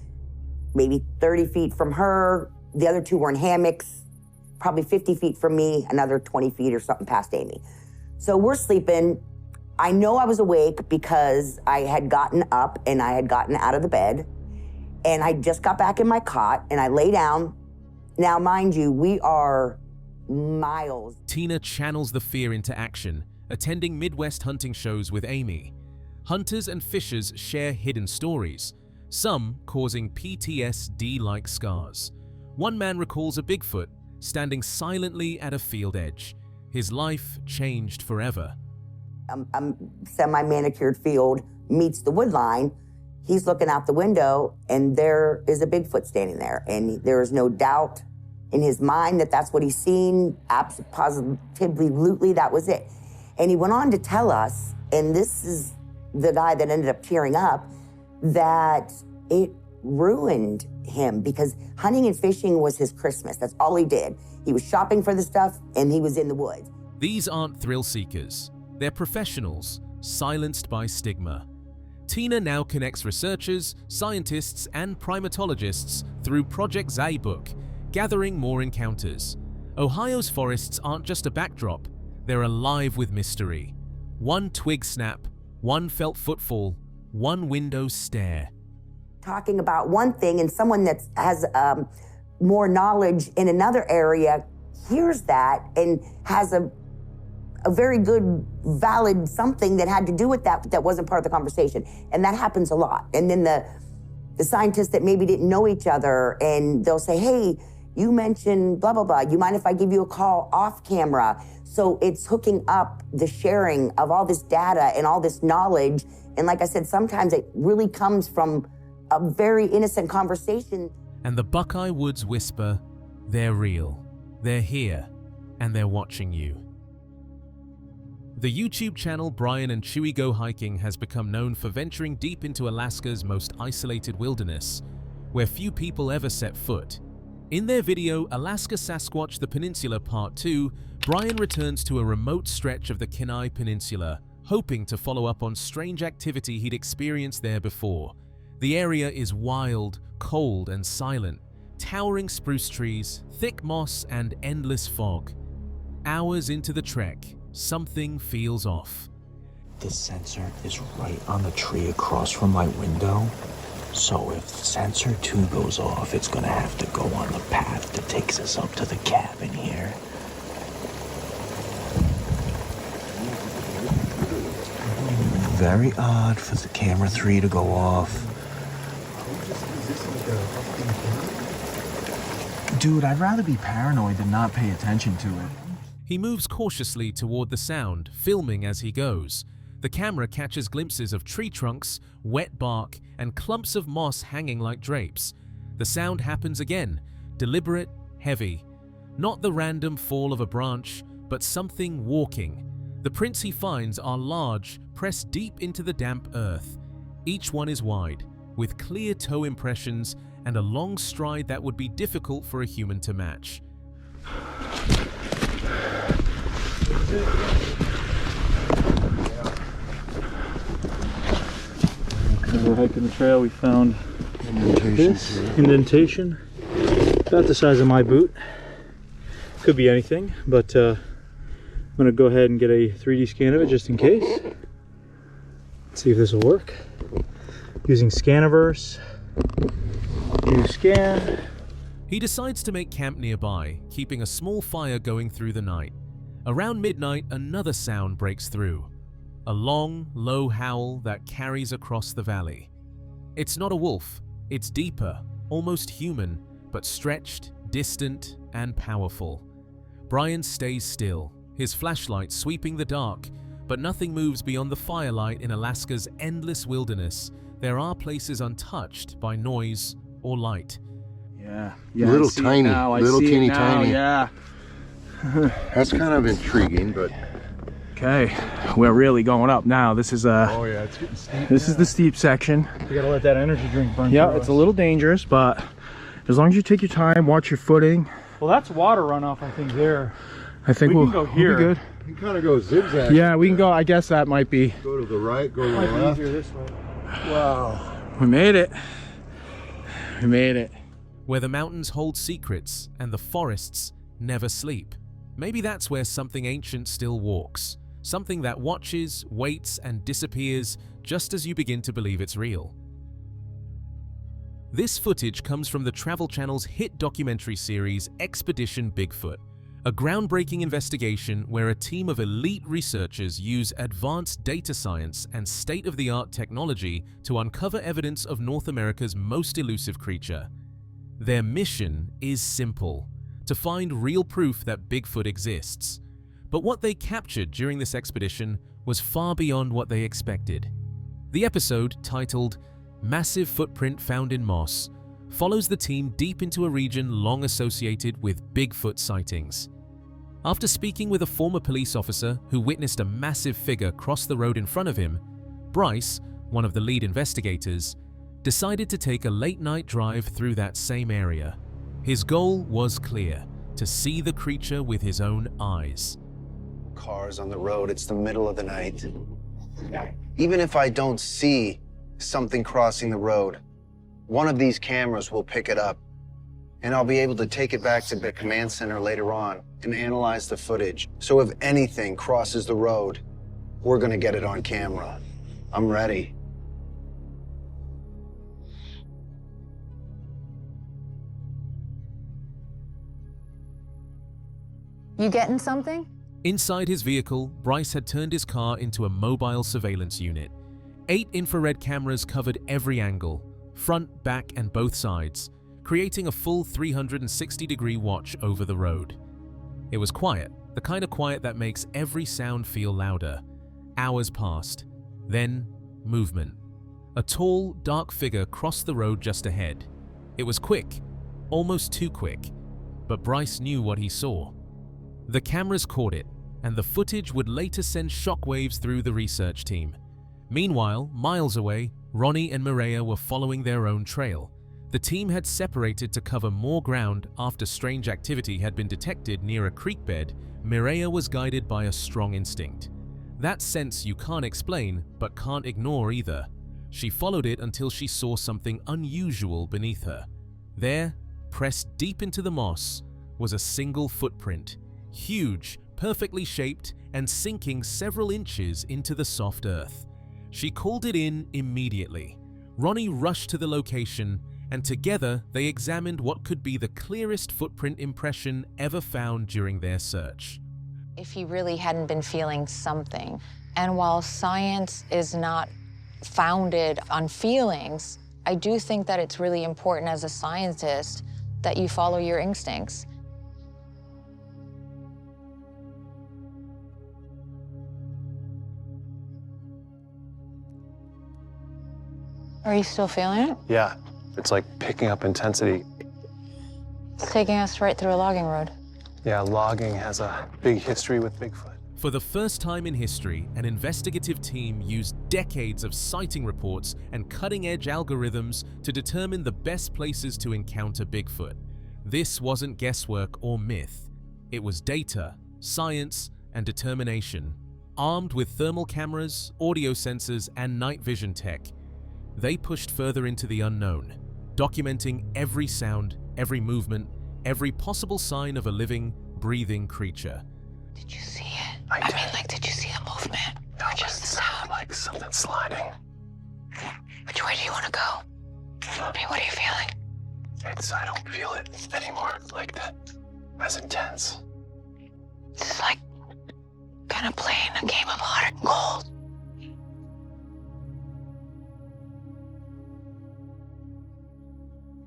maybe 30 feet from her. The other 2 were in hammocks, probably 50 feet from me, another 20 feet or something past Amy. So we're sleeping. I know I was awake because I had gotten up and I had gotten out of the bed, and I just got back in my cot and I lay down. Now, mind you, we are miles. Tina channels the fear into action, attending Midwest hunting shows with Amy. Hunters and fishers share hidden stories, some causing PTSD-like scars. One man recalls a Bigfoot standing silently at a field edge. His life changed forever. A semi-manicured field meets the wood line. He's looking out the window, and there is a Bigfoot standing there. And there is no doubt in his mind that that's what he's seen. Positively, that was it. And he went on to tell us, and this is the guy that ended up tearing up, that it ruined him because hunting and fishing was his Christmas. That's all he did. He was shopping for the stuff, and he was in the woods. These aren't thrill seekers. They're professionals, silenced by stigma. Tina now connects researchers, scientists, and primatologists through Project Zaybook, gathering more encounters. Ohio's forests aren't just a backdrop, they're alive with mystery. One twig snap, one felt footfall, one window stare. Talking about one thing, and someone that has more knowledge in another area hears that and has a very good, valid something that had to do with that, but that wasn't part of the conversation. And that happens a lot. And then the scientists that maybe didn't know each other, and they'll say, hey, you mentioned blah, blah, blah. You mind if I give you a call off camera? So it's hooking up the sharing of all this data and all this knowledge. And like I said, sometimes it really comes from a very innocent conversation. And the Buckeye Woods whisper, they're real, they're here, and they're watching you. The YouTube channel Brian and Chewy Go Hiking has become known for venturing deep into Alaska's most isolated wilderness, where few people ever set foot. In their video, Alaska Sasquatch the Peninsula Part 2, Brian returns to a remote stretch of the Kenai Peninsula, hoping to follow up on strange activity he'd experienced there before. The area is wild, cold, and silent, towering spruce trees, thick moss, and endless fog. Hours into the trek, something feels off. The sensor is right on the tree across from my window, So if sensor 2 goes off, it's gonna have to go on the path that takes us up to the cabin here. Very odd for the camera 3 to go off. Dude, I'd rather be paranoid than not pay attention to it. He moves cautiously toward the sound, filming as he goes. The camera catches glimpses of tree trunks, wet bark, and clumps of moss hanging like drapes. The sound happens again, deliberate, heavy. Not the random fall of a branch, but something walking. The prints he finds are large, pressed deep into the damp earth. Each one is wide, with clear toe impressions and a long stride that would be difficult for a human to match. As we're hiking the trail, we found this indentation, about the size of my boot. Could be anything, but I'm gonna go ahead and get a 3D scan of it just in case. Let's see if this will work. Using Scaniverse. Do scan. He decides to make camp nearby, keeping a small fire going through the night. Around midnight, another sound breaks through. A long, low howl that carries across the valley. It's not a wolf, it's deeper, almost human, but stretched, distant, and powerful. Brian stays still, his flashlight sweeping the dark, but nothing moves beyond the firelight in Alaska's endless wilderness. There are places untouched by noise or light. Yeah, little tiny, little teeny tiny. Yeah. That's kind of intriguing, but Okay, we're really going up now. This is oh yeah, it's getting steep. This is the steep section. You gotta let that energy drink burn. Yeah, it's a little dangerous, but as long as you take your time, watch your footing. Well, that's water runoff, I think, there. I think we can go here. We'll be good. You can kind of go zigzag. Yeah, we can go. I guess that might be. Go to the right, go to the Might be left. easier this way. Wow, we made it. We made it. Where the mountains hold secrets and the forests never sleep. Maybe that's where something ancient still walks. Something that watches, waits, and disappears just as you begin to believe it's real. This footage comes from the Travel Channel's hit documentary series Expedition Bigfoot, a groundbreaking investigation where a team of elite researchers use advanced data science and state-of-the-art technology to uncover evidence of North America's most elusive creature. Their mission is simple: to find real proof that Bigfoot exists. But what they captured during this expedition was far beyond what they expected. The episode, titled Massive Footprint Found in Moss, follows the team deep into a region long associated with Bigfoot sightings. After speaking with a former police officer who witnessed a massive figure cross the road in front of him, Bryce, one of the lead investigators, decided to take a late-night drive through that same area. His goal was clear: to see the creature with his own eyes. Cars on the road, it's the middle of the night. Even if I don't see something crossing the road, one of these cameras will pick it up, and I'll be able to take it back to the command center later on and analyze the footage. So if anything crosses the road, we're gonna get it on camera. I'm ready. You getting something? Inside his vehicle, Bryce had turned his car into a mobile surveillance unit. 8 infrared cameras covered every angle, front, back, and both sides, creating a full 360-degree watch over the road. It was quiet, the kind of quiet that makes every sound feel louder. Hours passed. Then, movement. A tall, dark figure crossed the road just ahead. It was quick, almost too quick, but Bryce knew what he saw. The cameras caught it, and the footage would later send shockwaves through the research team. Meanwhile, miles away, Ronnie and Mireya were following their own trail. The team had separated to cover more ground after strange activity had been detected near a creek bed. Mireya was guided by a strong instinct. That sense you can't explain, but can't ignore either. She followed it until she saw something unusual beneath her. There, pressed deep into the moss, was a single footprint. Huge, perfectly shaped, and sinking several inches into the soft earth. She called it in immediately. Ronnie rushed to the location, and together they examined what could be the clearest footprint impression ever found during their search. If he really hadn't been feeling something, and while science is not founded on feelings, I do think that it's really important as a scientist that you follow your instincts. Are you still feeling it? Yeah, it's like picking up intensity. It's taking us right through a logging road. Yeah, logging has a big history with Bigfoot. For the first time in history, an investigative team used decades of sighting reports and cutting-edge algorithms to determine the best places to encounter Bigfoot. This wasn't guesswork or myth. It was data, science, and determination. Armed with thermal cameras, audio sensors, and night vision tech, they pushed further into the unknown, documenting every sound, every movement, every possible sign of a living, breathing creature. Did you see it? I mean, like, did you see the movement? No, or just the sound? Like something sliding. Which way do you want to go? I mean, what are you feeling? I don't feel it anymore like that. As intense. This is like kind of playing a game of hot and cold.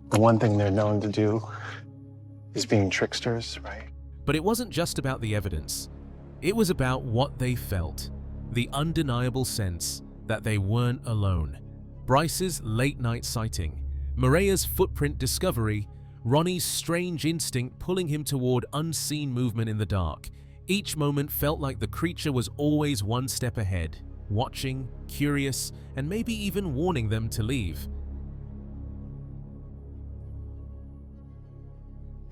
The one thing they're known to do is being tricksters, right? But it wasn't just about the evidence. It was about what they felt, the undeniable sense that they weren't alone. Bryce's late-night sighting, Maria's footprint discovery, Ronnie's strange instinct pulling him toward unseen movement in the dark. Each moment felt like the creature was always one step ahead, watching, curious, and maybe even warning them to leave.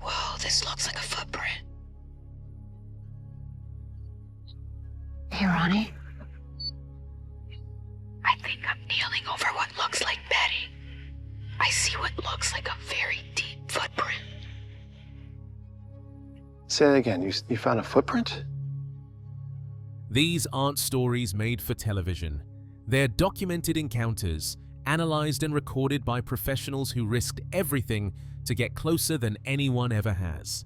Whoa, this looks like a footprint. Hey, Ronnie. I think I'm kneeling over what looks like Betty. I see what looks like a very deep footprint. Say that again. You found a footprint? These aren't stories made for television. They're documented encounters, analyzed and recorded by professionals who risked everything to get closer than anyone ever has.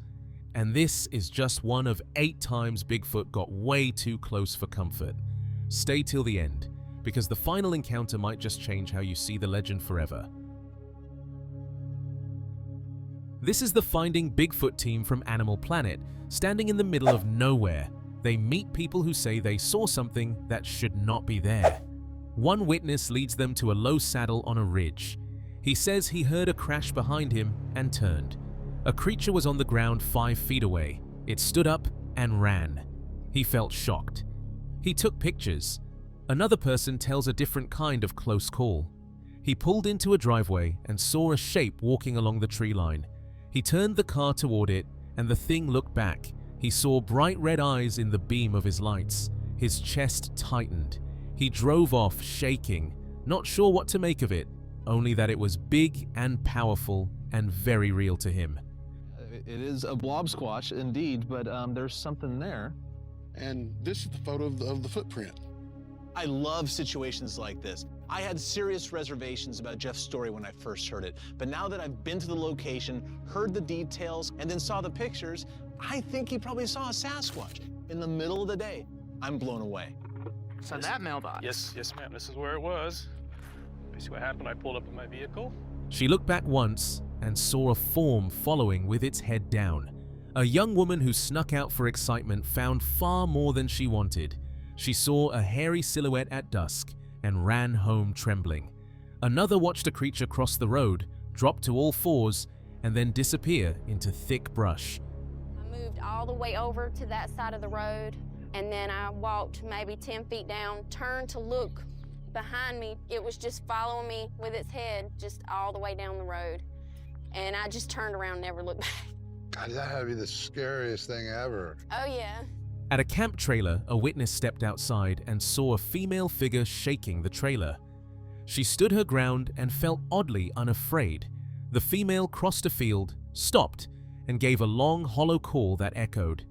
And this is just one of 8 times Bigfoot got way too close for comfort. Stay till the end, because the final encounter might just change how you see the legend forever. This is the Finding Bigfoot team from Animal Planet, standing in the middle of nowhere. They meet people who say they saw something that should not be there. One witness leads them to a low saddle on a ridge. He says he heard a crash behind him and turned. A creature was on the ground 5 feet away. It stood up and ran. He felt shocked. He took pictures. Another person tells a different kind of close call. He pulled into a driveway and saw a shape walking along the tree line. He turned the car toward it, and the thing looked back. He saw bright red eyes in the beam of his lights. His chest tightened. He drove off, shaking, not sure what to make of it, only that it was big and powerful and very real to him. It is a blob squatch indeed, but there's something there. And this is the photo of the footprint. I love situations like this. I had serious reservations about Jeff's story when I first heard it, but now that I've been to the location, heard the details, and then saw the pictures, I think he probably saw a Sasquatch in the middle of the day. I'm blown away. So that mailbox? Yes, ma'am. This is where it was. You see what happened? I pulled up in my vehicle. She looked back once and saw a form following with its head down. A young woman who snuck out for excitement found far more than she wanted. She saw a hairy silhouette at dusk and ran home trembling. Another watched a creature cross the road, drop to all fours, and then disappear into thick brush. I moved all the way over to that side of the road, and then I walked maybe 10 feet down, turned to look behind me. It was just following me with its head just all the way down the road. And I just turned around and never looked back. God, that had to be the scariest thing ever. Oh, yeah. At a camp trailer, a witness stepped outside and saw a female figure shaking the trailer. She stood her ground and felt oddly unafraid. The female crossed a field, stopped, and gave a long, hollow call that echoed.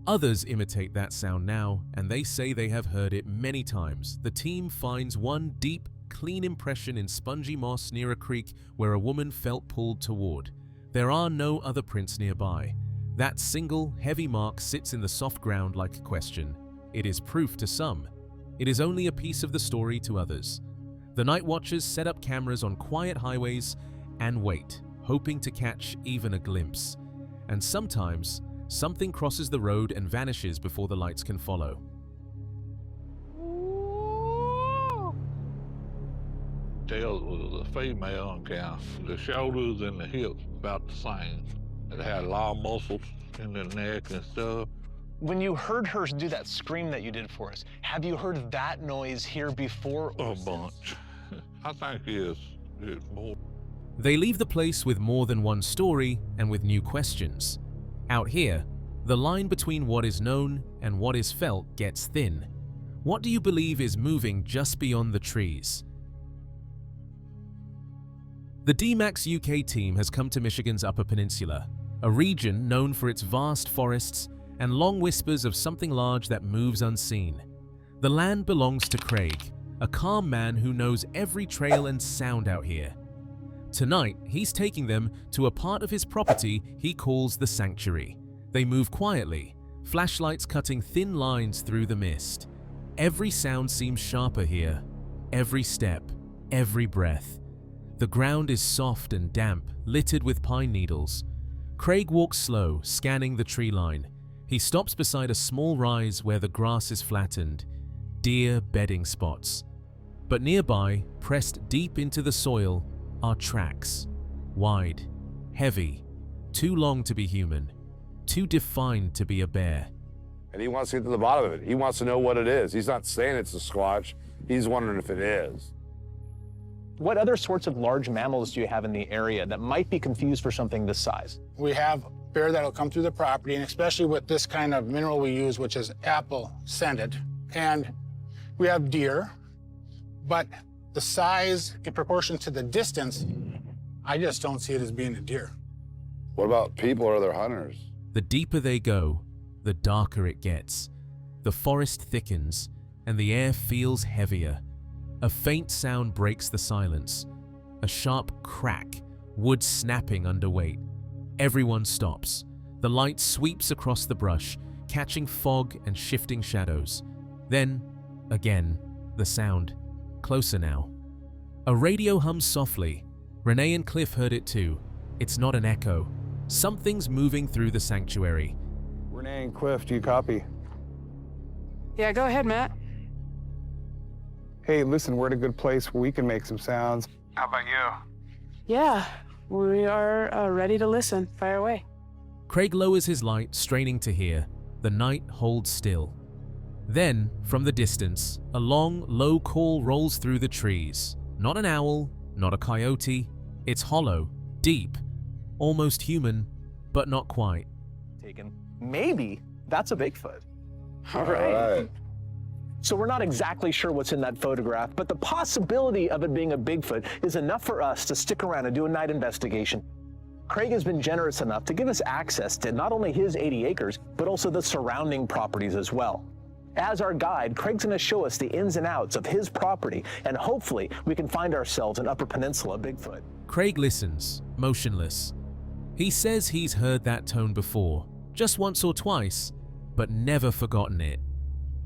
Others imitate that sound now, and they say they have heard it many times. The team finds one deep, clean impression in spongy moss near a creek where a woman felt pulled toward. There are no other prints nearby. That single, heavy mark sits in the soft ground like a question. It is proof to some. It is only a piece of the story to others. The night watchers set up cameras on quiet highways and wait, hoping to catch even a glimpse. And sometimes, something crosses the road and vanishes before the lights can follow. Tail was a female cow. The shoulders and the hips about the same. It had a lot of muscles in the neck and stuff. When you heard her do that scream that you did for us, have you heard that noise here before? A bunch. I think it's more. They leave the place with more than one story and with new questions. Out here, the line between what is known and what is felt gets thin. What do you believe is moving just beyond the trees? The DMAX UK team has come to Michigan's Upper Peninsula, a region known for its vast forests and long whispers of something large that moves unseen. The land belongs to Craig, a calm man who knows every trail and sound out here. Tonight, he's taking them to a part of his property he calls the Sanctuary. They move quietly, flashlights cutting thin lines through the mist. Every sound seems sharper here, every step, every breath. The ground is soft and damp, littered with pine needles. Craig walks slow, scanning the tree line. He stops beside a small rise where the grass is flattened, deer bedding spots. But nearby, pressed deep into the soil, are tracks. Wide, heavy, too long to be human, too defined to be a bear. And he wants to get to the bottom of it. He wants to know what it is. He's not saying it's a Squatch. He's wondering if it is. What other sorts of large mammals do you have in the area that might be confused for something this size? We have bear that'll come through the property, and especially with this kind of mineral we use, which is apple scented. And we have deer, but the size in proportion to the distance, I just don't see it as being a deer. What about people or other hunters? The deeper they go, the darker it gets. The forest thickens, and the air feels heavier. A faint sound breaks the silence. A sharp crack, wood snapping under weight. Everyone stops. The light sweeps across the brush, catching fog and shifting shadows. Then, again, the sound. Closer now. A radio hums softly. Renee and Cliff heard it too. It's not an echo. Something's moving through the sanctuary. Renee and Cliff, do you copy? Yeah, go ahead, Matt. Hey, listen, we're at a good place where we can make some sounds. How about you? Yeah, we are ready to listen. Fire away. Craig lowers his light, straining to hear. The night holds still. Then, from the distance, a long, low call rolls through the trees. Not an owl, not a coyote. It's hollow, deep, almost human, but not quite. Taken. Maybe that's a Bigfoot. All right. So we're not exactly sure what's in that photograph, but the possibility of it being a Bigfoot is enough for us to stick around and do a night investigation. Craig has been generous enough to give us access to not only his 80 acres, but also the surrounding properties as well. As our guide, Craig's going to show us the ins and outs of his property, and hopefully we can find ourselves an Upper Peninsula Bigfoot. Craig listens, motionless. He says he's heard that tone before, just once or twice, but never forgotten it.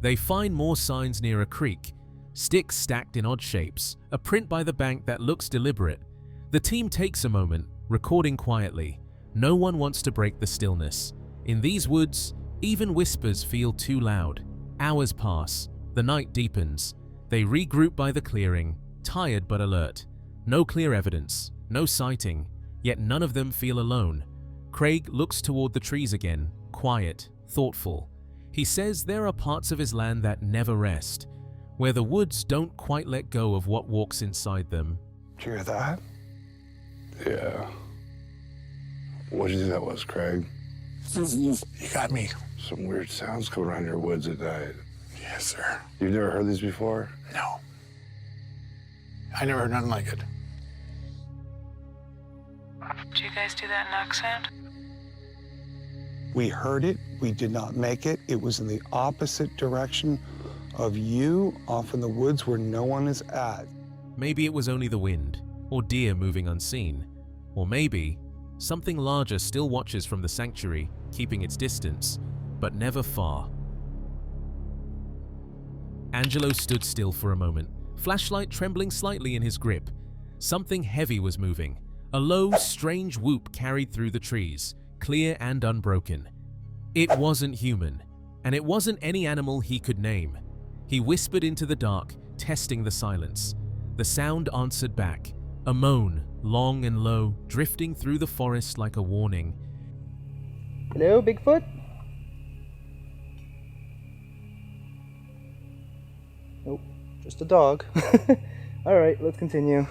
They find more signs near a creek, sticks stacked in odd shapes, a print by the bank that looks deliberate. The team takes a moment, recording quietly. No one wants to break the stillness. In these woods, even whispers feel too loud. Hours pass, the night deepens. They regroup by the clearing, tired but alert. No clear evidence, no sighting, yet none of them feel alone. Craig looks toward the trees again, quiet, thoughtful. He says there are parts of his land that never rest, where the woods don't quite let go of what walks inside them. Did you hear that? Yeah. What did you think that was, Craig? You got me. Some weird sounds come around your woods at night. Yes, sir. You've never heard these before? No. I never heard nothing like it. Did you guys do that knock sound? We heard it. We did not make it. It was in the opposite direction of you, off in the woods where no one is at. Maybe it was only the wind, or deer moving unseen, or maybe something larger still watches from the sanctuary, keeping its distance, but never far. Angelo stood still for a moment, flashlight trembling slightly in his grip. Something heavy was moving. A low, strange whoop carried through the trees, clear and unbroken. It wasn't human, and it wasn't any animal he could name. He whispered into the dark, testing the silence. The sound answered back, a moan, long and low, drifting through the forest like a warning. Hello, Bigfoot? Nope, just a dog. Alright, let's continue.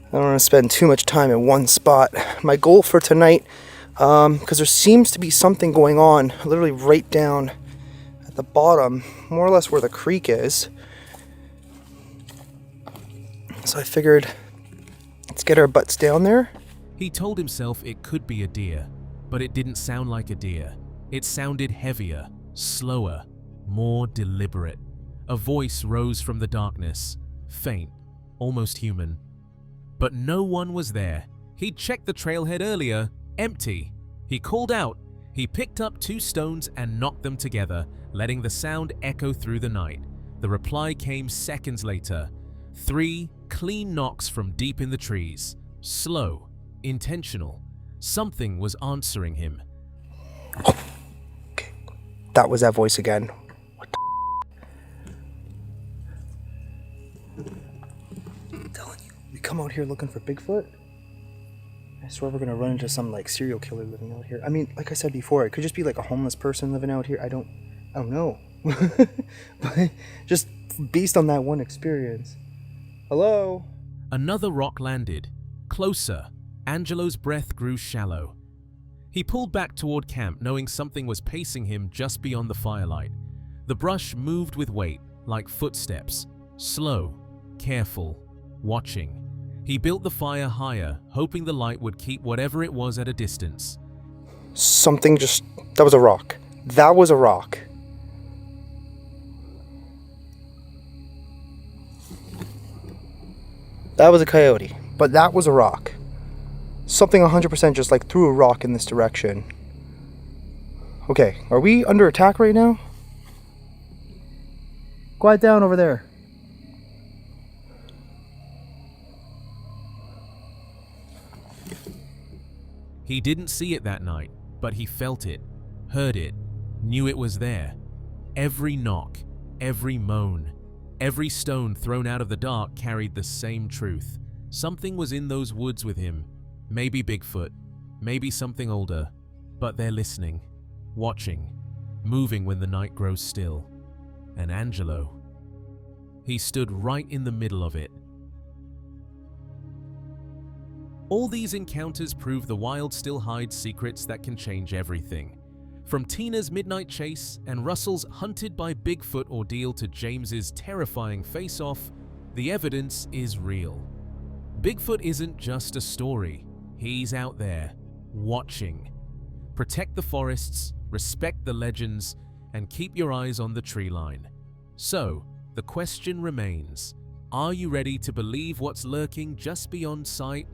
I don't want to spend too much time in one spot. My goal for tonight, because there seems to be something going on literally right down at the bottom, more or less where the creek is. So I figured, let's get our butts down there. He told himself it could be a deer, but it didn't sound like a deer. It sounded heavier, slower, more deliberate. A voice rose from the darkness, faint, almost human. But no one was there. He'd checked the trailhead earlier, empty. He called out. He picked up 2 stones and knocked them together, letting the sound echo through the night. The reply came seconds later. 3 clean knocks from deep in the trees. Slow, intentional. Something was answering him. Okay, that was that voice again. What the I'm telling you, we come out here looking for Bigfoot? I swear we're gonna run into some like serial killer living out here. I mean, like I said before, it could just be like a homeless person living out here. I don't know. But just based on that one experience. Hello? Another rock landed. Closer. Angelo's breath grew shallow. He pulled back toward camp, knowing something was pacing him just beyond the firelight. The brush moved with weight, like footsteps. Slow, careful, watching. He built the fire higher, hoping the light would keep whatever it was at a distance. Something just... that was a rock. That was a rock. That was a coyote, but that was a rock. Something 100% just like threw a rock in this direction. Okay, are we under attack right now? Quiet down over there. He didn't see it that night, but he felt it, heard it, knew it was there. Every knock, every moan, every stone thrown out of the dark carried the same truth. Something was in those woods with him. Maybe Bigfoot, maybe something older, but they're listening, watching, moving when the night grows still. And Angelo, he stood right in the middle of it. All these encounters prove the wild still hides secrets that can change everything. From Tina's midnight chase and Russell's hunted by Bigfoot ordeal to James's terrifying face-off, the evidence is real. Bigfoot isn't just a story. He's out there, watching. Protect the forests, respect the legends, and keep your eyes on the tree line. So, the question remains, are you ready to believe what's lurking just beyond sight